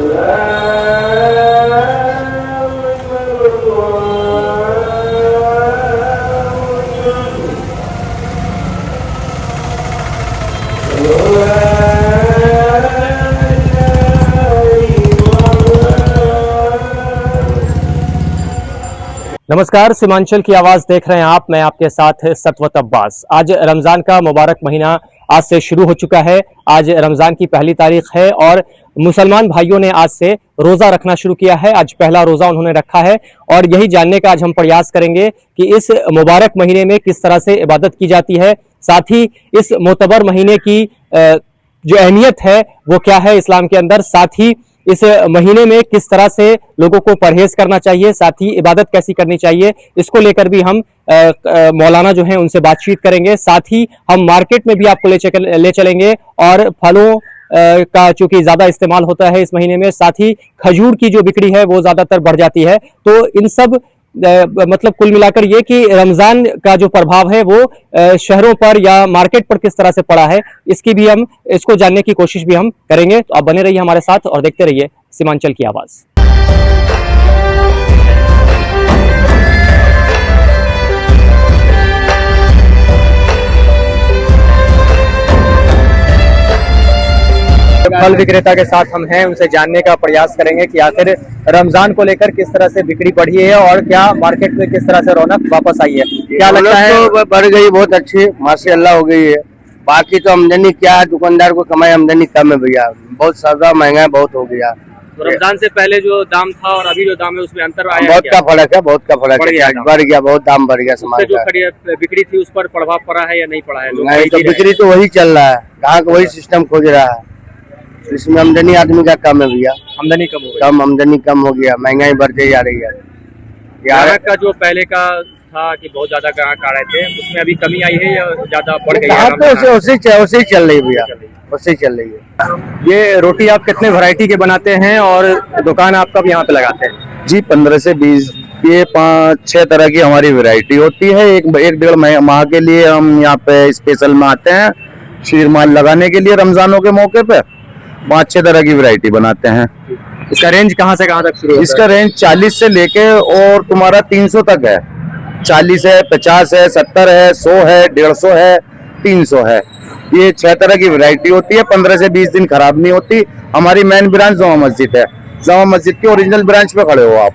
नमस्कार, सीमांचल की आवाज देख रहे हैं आप। मैं आपके साथ सतवत अब्बास। आज रमजान का मुबारक महीना आज से शुरू हो चुका है। आज रमजान की पहली तारीख है और मुसलमान भाइयों ने आज से रोजा रखना शुरू किया है। आज पहला रोजा उन्होंने रखा है और यही जानने का आज हम प्रयास करेंगे कि इस मुबारक महीने में किस तरह से इबादत की जाती है, साथ ही इस मोतबर महीने की जो अहमियत है वो क्या है इस्लाम के अंदर, साथ ही इस महीने में किस तरह से लोगों को परहेज करना चाहिए, साथ ही इबादत कैसी करनी चाहिए, इसको लेकर भी हम मौलाना जो हैं उनसे बातचीत करेंगे। साथ ही हम मार्केट में भी आपको ले चलेंगे और फलों का चूंकि ज्यादा इस्तेमाल होता है इस महीने में, साथ ही खजूर की जो बिक्री है वो ज्यादातर बढ़ जाती है। तो इन सब मतलब कुल मिलाकर ये कि रमजान का जो प्रभाव है वो शहरों पर या मार्केट पर किस तरह से पड़ा है, इसको जानने की कोशिश भी हम करेंगे। तो आप बने रहिए हमारे साथ और देखते रहिए सीमांचल की आवाज। फल विक्रेता के साथ हम हैं, उनसे जानने का प्रयास करेंगे कि आखिर रमजान को लेकर किस तरह से बिक्री बढ़ी है और क्या मार्केट में किस तरह से रौनक वापस आई है। क्या लगता है? तो बढ़ गई, बहुत अच्छी माशाअल्लाह हो गई है। बाकी तो आमदनी क्या है, दुकानदार को कमाई, आमदनी कम है भैया, बहुत ज्यादा महंगा बहुत हो गया। तो रमजान से पहले जो दाम था और अभी जो दाम है उसमें अंतर आया? बहुत का फर्क है, बहुत का फर्क है, बढ़ गया, बहुत दाम बढ़ गया। समाज जो बिक्री थी उस पर प्रभाव पड़ा है या नहीं पड़ा है? नहीं, तो बिक्री तो वही चल रहा है, ग्राहक वही सिस्टम खोज रहा है। इसमें आमदनी आदमी का कम है भैया, आमदनी कम हो गई। आमदनी कम हो गया, महंगाई बढ़ती जा रही है। ग्राहक का जो पहले का था कि बहुत ज्यादा ग्राहक आ रहे थे, उसमें अभी कमी आई है या ज्यादा बढ़ गई है? उसे चल रही है भैया, उससे चल रही है। ये रोटी आप कितने वैरायटी के बनाते हैं और दुकान आप कब यहाँ पे लगाते हैं? जी 15 से 20 ये 5-6 तरह की हमारी वैरायटी होती है। एक डेढ़ माह के लिए हम यहाँ पे स्पेशल में आते हैं शीर माल लगाने के लिए। रमजानों के मौके पे 5-6 तरह की वैरायटी बनाते हैं। इसका रेंज कहाँ से कहाँ तक शुरू है? इसका रेंज 40 से लेके और तुम्हारा 300 तक है। 40 है, 50 है, 70 है, 100 है, 150 है, 300 है। ये 6 तरह की वैरायटी होती है। 15 से 20 दिन खराब नहीं होती। हमारी मेन ब्रांच जामा मस्जिद है, जामा मस्जिद की ओरिजिनल ब्रांच पे खड़े हो आप।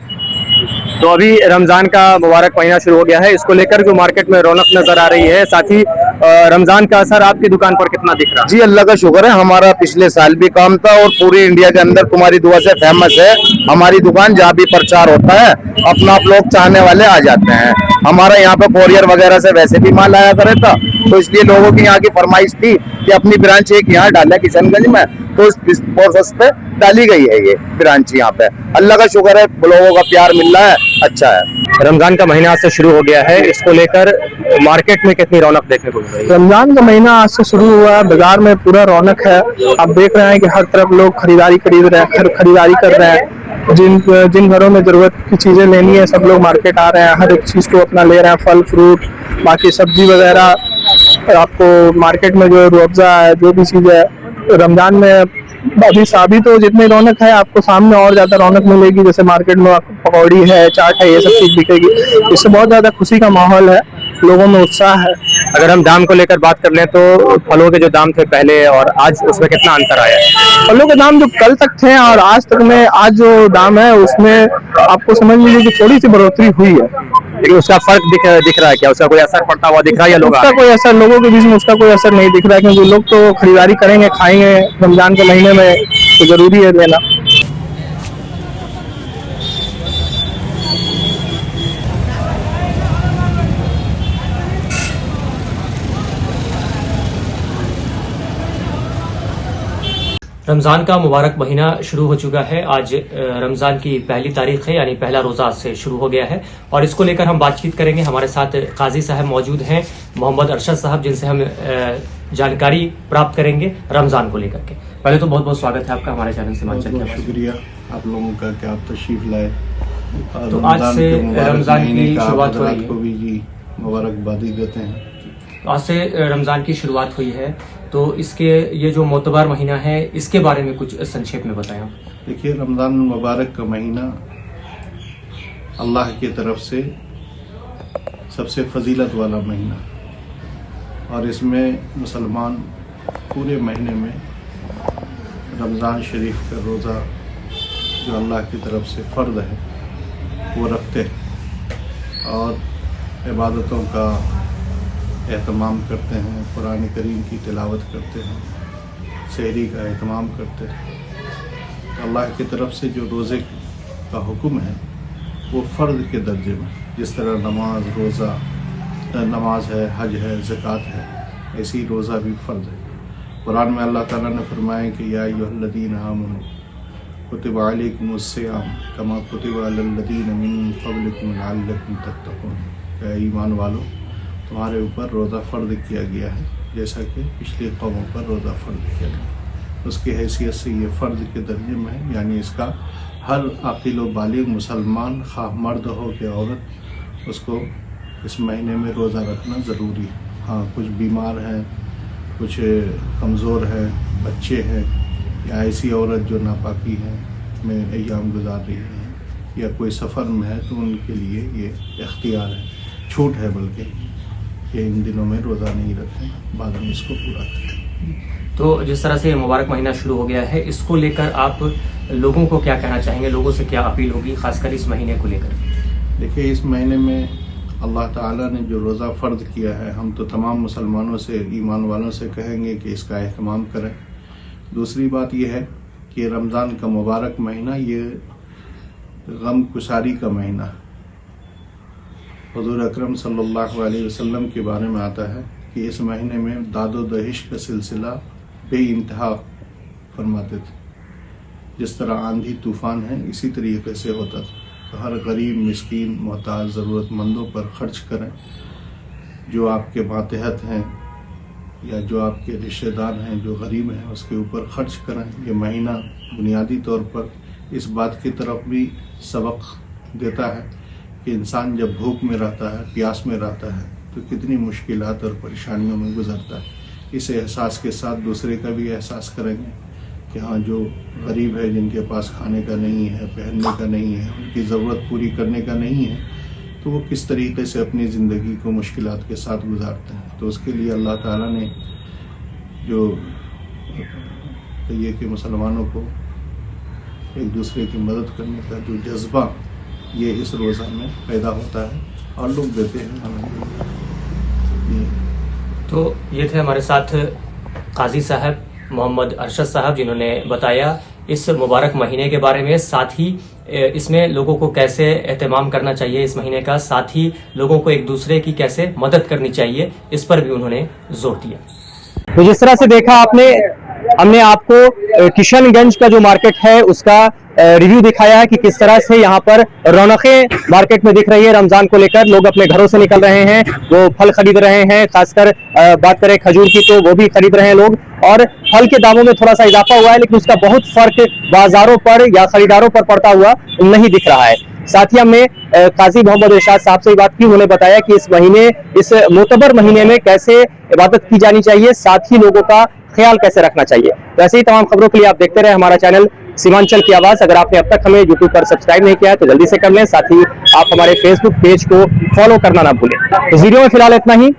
तो अभी रमजान का मुबारक महीना शुरू हो गया है, इसको लेकर जो मार्केट में रौनक नजर आ रही है, साथ ही रमजान का असर आपकी दुकान पर कितना दिख रहा है? जी अल्लाह का शुक्र है, हमारा पिछले साल भी काम था और पूरी इंडिया के अंदर तुम्हारी दुआ से फेमस है हमारी दुकान। जहाँ भी प्रचार होता है अपना आप लोग चाहने वाले आ जाते हैं। हमारा यहाँ पे कोरियर वगैरह से वैसे भी माल आया करे था, तो इसलिए लोगों की यहाँ की फरमाइश थी कि अपनी ब्रांच एक यहाँ डाले किशनगंज में, तो इस प्रोसेस पे डाली गई है ये ब्रांच यहाँ पे। अल्लाह का शुक्र है, लोगों का प्यार मिल रहा है, अच्छा है। रमजान का महीना आज से शुरू हो गया है, इसको लेकर मार्केट में कितनी रौनक देखने को मिल रही है? रमजान का महीना आज से शुरू हुआ है, बाजार में पूरा रौनक है। आप देख रहे हैं कि हर तरफ लोग खरीदारी कर रहे हैं। जिन घरों में जरूरत की चीजें लेनी है सब लोग मार्केट आ रहे हैं, हर एक चीज को अपना ले रहे हैं, फल फ्रूट बाकी सब्जी वगैरह। आपको मार्केट में जो रुअफ़ज़ा है, जो भी चीज है रमजान में अभी तो जितनी रौनक है आपको सामने और ज्यादा रौनक मिलेगी। जैसे मार्केट में पकौड़ी है, चाट है, ये सब चीज बिकेगी। इससे बहुत ज्यादा खुशी का माहौल है, लोगों में उत्साह है। अगर हम दाम को लेकर बात कर लें तो फलों के जो दाम थे पहले और आज उसमें कितना अंतर आया है? फलों के दाम जो कल तक थे और आज तक में आज जो दाम है उसमें आपको समझ लीजिए कि थोड़ी सी बढ़ोतरी हुई है। लेकिन उसका फर्क दिख रहा है क्या? उसका कोई असर पड़ता हुआ दिख रहा है या लोग? उसका कोई असर लोगों के बीच में उसका कोई असर नहीं दिख रहा है, क्योंकि लोग तो खरीदारी करेंगे, खाएंगे रमजान के महीने में, तो जरूरी है लेना। रमज़ान का मुबारक महीना शुरू हो चुका है। आज रमज़ान की पहली तारीख है, यानी पहला रोज़ा से शुरू हो गया है और इसको लेकर हम बातचीत करेंगे। हमारे साथ काजी साहब मौजूद हैं, मोहम्मद अरशद साहब, जिनसे हम जानकारी प्राप्त करेंगे रमज़ान को लेकर के। पहले तो बहुत बहुत स्वागत है आपका हमारे चैनल सीमांचल में। शुक्रिया आप लोगों का कि आप तशरीफ लाए। तो आज से रमज़ान की शुरुआत हो रही है, को भी जी मुबारकबादी देते हैं। आज से रमज़ान की शुरुआत हुई है, तो इसके ये जो मोतबर महीना है इसके बारे में कुछ संक्षेप में बताएं। देखिए, रमज़ान मुबारक का महीना अल्लाह की तरफ से सबसे फजीलत वाला महीना, और इसमें मुसलमान पूरे महीने में रमज़ान शरीफ का रोज़ा जो अल्लाह की तरफ से फ़र्द है वो रखते हैं और इबादतों का एहतमाम करते हैं, कुरान करीम की तिलावत करते हैं, सहरी का एहतमाम करते हैं। अल्लाह की तरफ से जो रोज़े का हुक्म है वो फ़र्द के दर्जे में, जिस तरह नमाज रोज़ा नमाज है, हज है, ज़कात है, ऐसी रोज़ा भी फ़र्द है। कुरान में अल्लाह ताला ने फरमाया कि या अय्युहल्लज़ीना आमनू कुतिबा अलैकुमुस्सियाम कमा कुतिबा अलल्लज़ीना मिन क़ब्लिकुम लअल्लकुम तत्तक़ून। क्या ईमान वालों, तुम्हारे ऊपर रोज़ा फ़र्द किया गया है जैसा कि पिछली कौमों पर रोज़ा फ़र्द किया गया। उसकी हैसियत से ये फ़र्द के दर्जे में है, यानी इसका हर आक़िल व बालिग़ मुसलमान, खा मर्द हो कि औरत, उसको इस महीने में रोज़ा रखना ज़रूरी है। हाँ, कुछ बीमार हैं, कुछ कमज़ोर हैं, बच्चे हैं, या ऐसी औरत जो नापाकी है में अय्याम गुजार रही है, या कोई सफ़र में है, तो उनके लिए ये इख्तियार है, छूट है बल्कि, कि इन दिनों में रोज़ा नहीं रखें, बाद में इसको पूरा करें। तो जिस तरह से मुबारक महीना शुरू हो गया है, इसको लेकर आप लोगों को क्या कहना चाहेंगे, लोगों से क्या अपील होगी, खासकर इस महीने को लेकर? देखिए, इस महीने में अल्लाह ताला ने जो रोज़ा फ़र्द किया है, हम तो तमाम मुसलमानों से, ईमान वालों से कहेंगे कि इसका एहतमाम करें। दूसरी बात यह है कि रमज़ान का मुबारक महीना ये गम कुशारी का महीना, हुज़ूर अकरम सल्लल्लाहु अलैहि वसल्लम के बारे में आता है कि इस महीने में दादो दहिश का सिलसिला बेइंतहा फरमाते थे। जिस तरह आंधी तूफ़ान है, इसी तरीके से होता था। तो हर गरीब, मिस्कीन, मोहताज, ज़रूरतमंदों पर ख़र्च करें। जो आपके मातहत हैं या जो आपके रिश्तेदार हैं जो गरीब हैं, उसके ऊपर ख़र्च करें। ये महीना बुनियादी तौर पर इस बात की तरफ भी सबक देता है कि इंसान जब भूख में रहता है, प्यास में रहता है, तो कितनी मुश्किलात और परेशानियों में गुजरता है। इस एहसास के साथ दूसरे का भी एहसास करेंगे कि हाँ, जो गरीब है, जिनके पास खाने का नहीं है, पहनने का नहीं है, उनकी ज़रूरत पूरी करने का नहीं है, तो वो किस तरीके से अपनी ज़िंदगी को मुश्किलात के साथ गुजारते हैं। तो उसके लिए अल्लाह ताला ने जो ये कि मुसलमानों को एक दूसरे की मदद करने का जो जज्बा ये इस रोज़ा में पैदा होता है और लोग देते हैं हमें। तो ये थे हमारे साथ काजी साहब मोहम्मद अरशद साहब, जिन्होंने बताया इस मुबारक महीने के बारे में, साथ ही इसमें लोगों को कैसे एहतमाम करना चाहिए इस महीने का, साथ ही लोगों को एक दूसरे की कैसे मदद करनी चाहिए, इस पर भी उन्होंने जोर दिया। तो जिस तरह से देखा आपने, हमने आपको किशनगंज का जो मार्केट है उसका रिव्यू दिखाया है कि किस तरह से यहाँ पर रौनकें मार्केट में दिख रही है। रमजान को लेकर लोग अपने घरों से निकल रहे हैं, वो फल खरीद रहे हैं, खासकर बात करें खजूर की तो वो भी खरीद रहे हैं लोग, और फल के दामों में थोड़ा सा इजाफा हुआ है, लेकिन उसका बहुत फर्क बाजारों पर या खरीदारों पर पड़ता हुआ नहीं दिख रहा है। साथ ही हमने काजी मोहम्मद इरशाद साहब से बात की, उन्होंने बताया कि इस महीने, इस मोतबर महीने में कैसे इबादत की जानी चाहिए, साथ ही लोगों का ख्याल कैसे रखना चाहिए। वैसे ही तमाम खबरों के लिए आप देखते रहे हमारा चैनल सीमांचल की आवाज। अगर आपने अब तक हमें यूट्यूब पर सब्सक्राइब नहीं किया है तो जल्दी से कर लें, साथ ही आप हमारे फेसबुक पेज को फॉलो करना ना भूलें। तो वीडियो में फिलहाल इतना ही,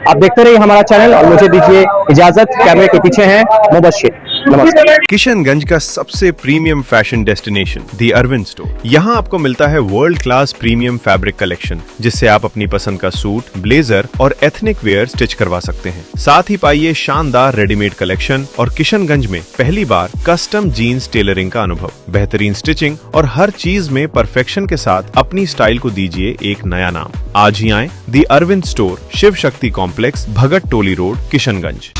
आप देखते रहिए हमारा चैनल और मुझे दीजिए इजाजत। कैमरे के पीछे हैं मुबश्शिर। नमस्कार। किशनगंज का सबसे प्रीमियम फैशन डेस्टिनेशन दी अरविंद स्टोर। यहाँ आपको मिलता है world class premium fabric collection, जिससे आप अपनी पसंद का सूट, ब्लेजर और एथनिक वेयर स्टिच करवा सकते हैं। साथ ही पाइए शानदार रेडीमेड कलेक्शन और किशनगंज में पहली बार कस्टम जीन्स टेलरिंग का अनुभव, बेहतरीन स्टिचिंग और हर चीज में परफेक्शन के साथ अपनी स्टाइल को दीजिए एक नया नाम। आज ही आए दी अरविंद स्टोर, शिव शक्ति कॉम्प्लेक्स, भगत टोली रोड, किशनगंज।